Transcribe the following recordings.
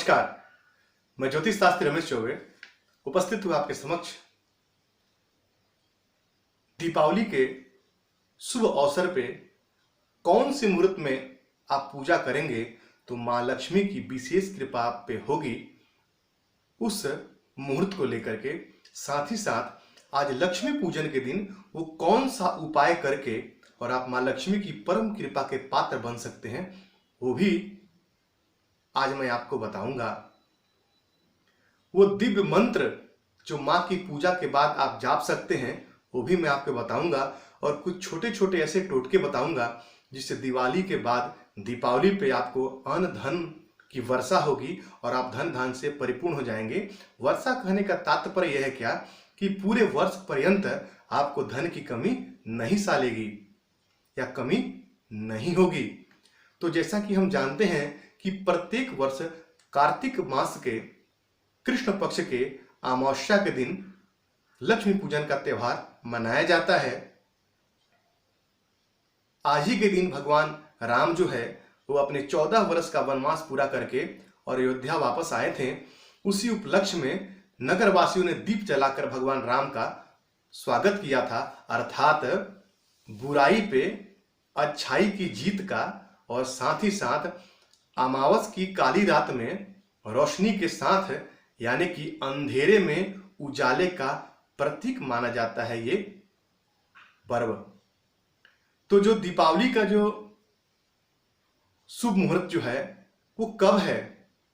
नमस्कार, मैं ज्योतिष शास्त्री रमेश चौबे उपस्थित हूँ आपके समक्ष। दीपावली के शुभ अवसर पे कौन से मुहूर्त में आप पूजा करेंगे तो माँ लक्ष्मी की विशेष कृपा आप पे होगी, उस मुहूर्त को लेकर के साथ ही साथ आज लक्ष्मी पूजन के दिन वो कौन सा उपाय करके और आप माँ लक्ष्मी की परम कृपा के पात्र बन सकते हैं, वो भी आज मैं आपको बताऊंगा। वो दिव्य मंत्र जो माँ की पूजा के बाद आप जाप सकते हैं वो भी मैं आपको बताऊंगा, और कुछ छोटे छोटे ऐसे टोटके बताऊंगा जिससे दिवाली के बाद दीपावली पे आपको अन्न धन की वर्षा होगी और आप धन धान से परिपूर्ण हो जाएंगे। वर्षा कहने का तात्पर्य यह है क्या कि पूरे वर्ष पर्यंत आपको धन की कमी नहीं सालेगी या कमी नहीं होगी। तो जैसा कि हम जानते हैं कि प्रत्येक वर्ष कार्तिक मास के कृष्ण पक्ष के अमावस्या के दिन लक्ष्मी पूजन का त्यौहार मनाया जाता है। आज ही के दिन भगवान राम जो है वो अपने 14 वर्ष का वनवास पूरा करके और अयोध्या वापस आए थे। उसी उपलक्ष्य में नगर वासियों ने दीप जलाकर भगवान राम का स्वागत किया था, अर्थात बुराई पे अच्छाई की जीत का, और साथ ही साथ अमावस की काली रात में रोशनी के साथ यानी कि अंधेरे में उजाले का प्रतीक माना जाता है ये पर्व। तो जो दीपावली का जो शुभ मुहूर्त जो है वो कब है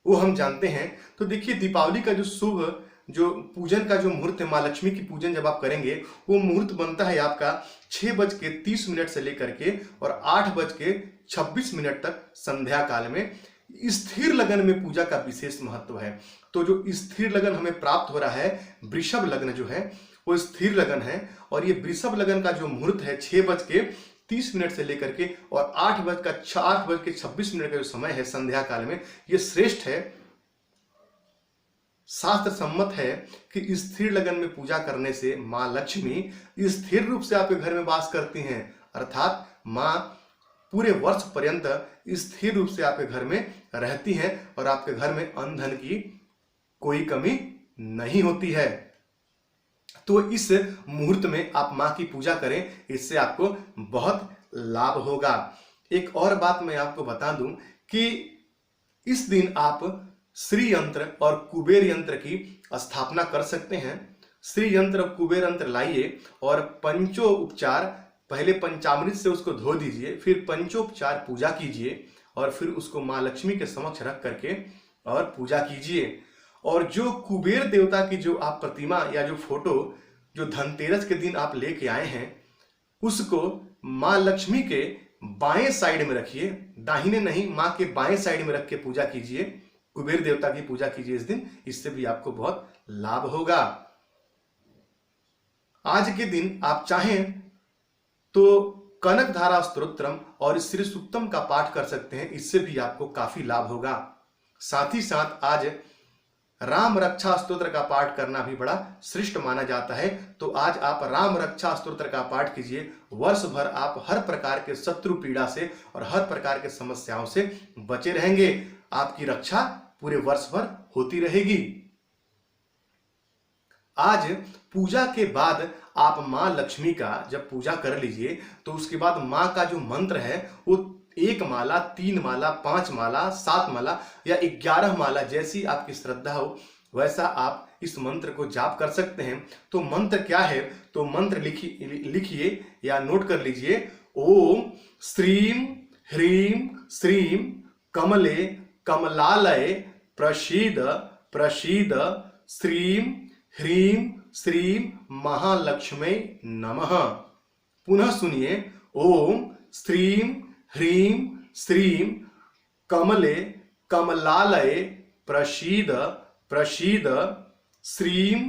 वो हम जानते हैं। तो देखिए, दीपावली का जो शुभ जो पूजन का जो मुहूर्त है, माँ लक्ष्मी की पूजन जब आप करेंगे वो मुहूर्त बनता है आपका 6:30 से लेकर के और 8:26 तक संध्या काल में। स्थिर लगन में पूजा का विशेष महत्व है। तो जो स्थिर लगन हमें प्राप्त हो रहा है, वृषभ लग्न जो है वो स्थिर लगन है, और ये वृषभ लगन का जो मुहूर्त है 6:30 से लेकर के और 8:26 का जो समय है संध्या काल में, ये श्रेष्ठ है। शास्त्र सम्मत है कि स्थिर लगन में पूजा करने से माँ लक्ष्मी स्थिर रूप से आपके घर में वास करती हैं, अर्थात माँ पूरे वर्ष पर्यंत स्थिर रूप से आपके घर में रहती हैं और आपके घर में अन्न धन की कोई कमी नहीं होती है। तो इस मुहूर्त में आप माँ की पूजा करें, इससे आपको बहुत लाभ होगा। एक और बात मैं आपको बता दूं कि इस दिन आप श्री यंत्र और कुबेर यंत्र की स्थापना कर सकते हैं। श्री यंत्र और कुबेर यंत्र लाइए और पंचोपचार, पहले पंचामृत से उसको धो दीजिए, फिर पंचोपचार पूजा कीजिए और फिर उसको माँ लक्ष्मी के समक्ष रख करके और पूजा कीजिए। और जो कुबेर देवता की जो आप प्रतिमा या जो फोटो जो धनतेरस के दिन आप लेके आए हैं, उसको माँ लक्ष्मी के बाएं साइड में रखिए, दाहिने नहीं, माँ के बाएं साइड में रख के पूजा कीजिए, कुबेर देवता की पूजा कीजिए इस दिन। इससे भी आपको बहुत लाभ होगा। आज के दिन आप चाहें तो कनक धारा स्तोत्रम और श्री सूक्तम का पाठ कर सकते हैं, इससे भी आपको काफी लाभ होगा। साथ ही साथ आज राम रक्षा स्तोत्र का पाठ करना भी बड़ा श्रेष्ठ माना जाता है। तो आज आप राम रक्षा स्तोत्र का पाठ कीजिए। वर्ष भर आप हर प्रकार के शत्रु पीड़ा से और हर प्रकार के समस्याओं से बचे रहेंगे। आपकी रक्षा पूरे वर्ष भर होती रहेगी। आज पूजा के बाद आप माँ लक्ष्मी का जब पूजा कर लीजिए तो उसके बाद माँ का जो मंत्र है वो 1 माला, 3 माला, 5 माला, 7 माला या 11 माला, जैसी आपकी श्रद्धा हो वैसा आप इस मंत्र को जाप कर सकते हैं। तो मंत्र क्या है? तो मंत्र लिखिए या नोट कर लीजिए। ओम श्रीम ह्रीम श्रीम कमले कमलालय प्रसीद प्रसीद श्रीम ह्रीम श्रीम महालक्ष्मी नमः। पुनः सुनिए। ओम श्रीम ह्रीम श्रीम कमले कमलालय प्रसीद प्रसीद श्रीम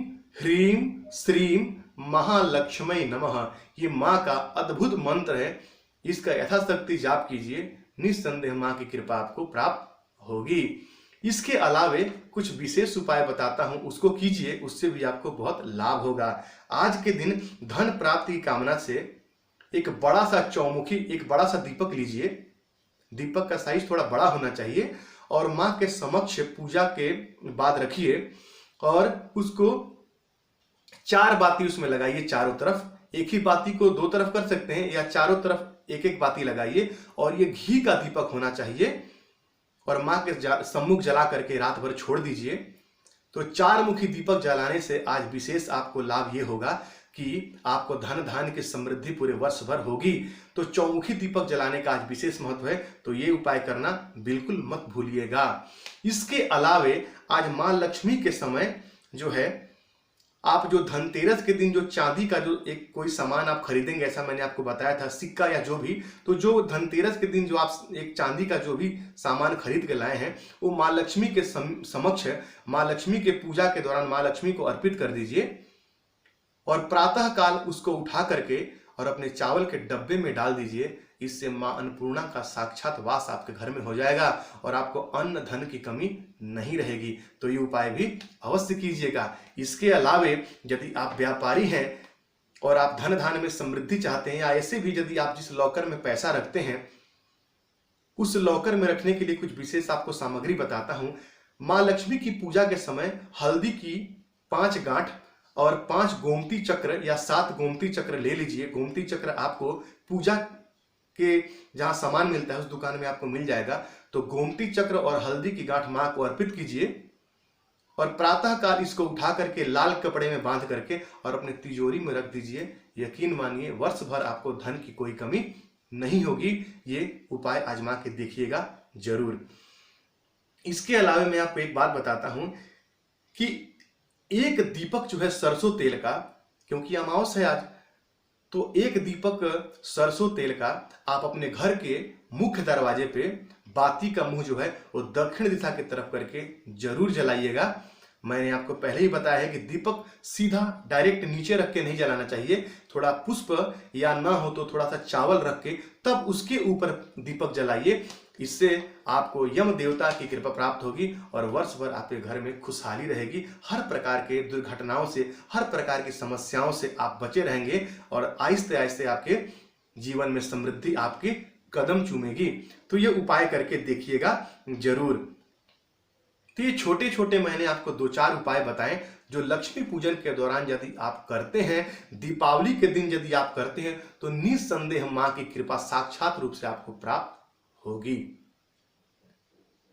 ह्रीम श्रीम महालक्ष्मी नमः। ये माँ का अद्भुत मंत्र है, इसका यथाशक्ति जाप कीजिए, निस्संदेह माँ की कृपा आपको प्राप्त होगी। इसके अलावे कुछ विशेष उपाय बताता हूं, उसको कीजिए, उससे भी आपको बहुत लाभ होगा। आज के दिन धन प्राप्ति की कामना से एक बड़ा सा चौमुखी, एक बड़ा सा दीपक लीजिए। दीपक का साइज थोड़ा बड़ा होना चाहिए और माँ के समक्ष पूजा के बाद रखिए और उसको 4 बाती उसमें लगाइए चारों तरफ। एक ही बाती को 2 तरफ कर सकते हैं या चारों तरफ एक एक बाती लगाइए और ये घी का दीपक होना चाहिए और माँ के सम्मुख जला करके रात भर छोड़ दीजिए। तो 4 मुखी दीपक जलाने से आज विशेष आपको लाभ ये होगा कि आपको धन धान्य की समृद्धि पूरे वर्ष भर होगी। तो चौमुखी दीपक जलाने का आज विशेष महत्व है, तो ये उपाय करना बिल्कुल मत भूलिएगा। इसके अलावे आज माँ लक्ष्मी के समय जो है, आप जो धनतेरस के दिन जो चांदी का जो एक कोई सामान आप खरीदेंगे, ऐसा मैंने आपको बताया था, सिक्का या जो भी, तो जो धनतेरस के दिन जो आप एक चांदी का जो भी सामान खरीद के लाए हैं वो माँ लक्ष्मी के समक्ष माँ लक्ष्मी के पूजा के दौरान माँ लक्ष्मी को अर्पित कर दीजिए और प्रातः काल उसको उठा करके और अपने चावल के डब्बे में डाल दीजिए। इससे माँ अन्नपूर्णा का साक्षात वास आपके घर में हो जाएगा और आपको अन्न धन की कमी नहीं रहेगी। तो ये उपाय भी अवश्य कीजिएगा। इसके अलावे यदि आप व्यापारी हैं और आप धन धान्य में समृद्धि चाहते हैं, या ऐसे भी यदि आप जिस लॉकर में पैसा रखते हैं उस लॉकर में रखने के लिए कुछ विशेष आपको सामग्री बताता हूं। माँ लक्ष्मी की पूजा के समय हल्दी की 5 गांठ और 5 गोमती चक्र या 7 गोमती चक्र ले लीजिए। गोमती चक्र आपको पूजा के जहां सामान मिलता है उस दुकान में आपको मिल जाएगा। तो गोमती चक्र और हल्दी की गांठ मां को अर्पित कीजिए और प्रातः काल इसको उठा करके लाल कपड़े में बांध करके और अपने तिजोरी में रख दीजिए। यकीन मानिए वर्ष भर आपको धन की कोई कमी नहीं होगी। ये उपाय आजमा के देखिएगा जरूर। इसके अलावा मैं आपको एक बात बताता हूं कि एक दीपक जो है सरसों तेल का, क्योंकि अमावस है आज, तो एक दीपक सरसों तेल का आप अपने घर के मुख्य दरवाजे पे बाती का मुंह जो है वो दक्षिण दिशा की तरफ करके जरूर जलाइएगा। मैंने आपको पहले ही बताया है कि दीपक सीधा डायरेक्ट नीचे रख के नहीं जलाना चाहिए, थोड़ा पुष्प या ना हो तो थोड़ा सा चावल रख के तब उसके ऊपर दीपक जलाइए। इससे आपको यम देवता की कृपा प्राप्त होगी और वर्ष भर आपके घर में खुशहाली रहेगी। हर प्रकार के दुर्घटनाओं से, हर प्रकार की समस्याओं से आप बचे रहेंगे और आहिस्ते आहिस्ते आपके जीवन में समृद्धि आपके कदम चूमेगी। तो ये उपाय करके देखिएगा जरूर। तो ये छोटे छोटे मैंने आपको 2-4 उपाय बताएं जो लक्ष्मी पूजन के दौरान यदि आप करते हैं, दीपावली के दिन यदि आप करते हैं, तो निस्संदेह मां की कृपा साक्षात रूप से आपको प्राप्त होगी।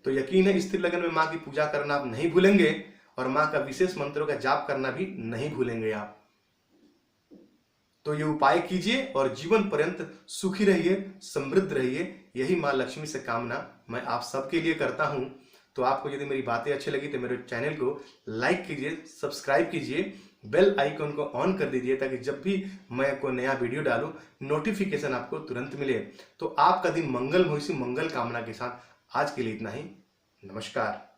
तो यकीन है स्त्री लगन में मां की पूजा करना आप नहीं भूलेंगे और मां का विशेष मंत्रों का जाप करना भी नहीं भूलेंगे आप। तो ये उपाय कीजिए और जीवन पर्यंत सुखी रहिए, समृद्ध रहिए। यही मां लक्ष्मी से कामना मैं आप सबके लिए करता हूं। तो आपको यदि मेरी बातें अच्छी लगी तो मेरे चैनल को लाइक कीजिए, सब्सक्राइब कीजिए, बेल आइकन को ऑन कर दीजिए ताकि जब भी मैं कोई नया वीडियो डालूं नोटिफिकेशन आपको तुरंत मिले। तो आपका दिन मंगल हो, इसी मंगल कामना के साथ आज के लिए इतना ही। नमस्कार।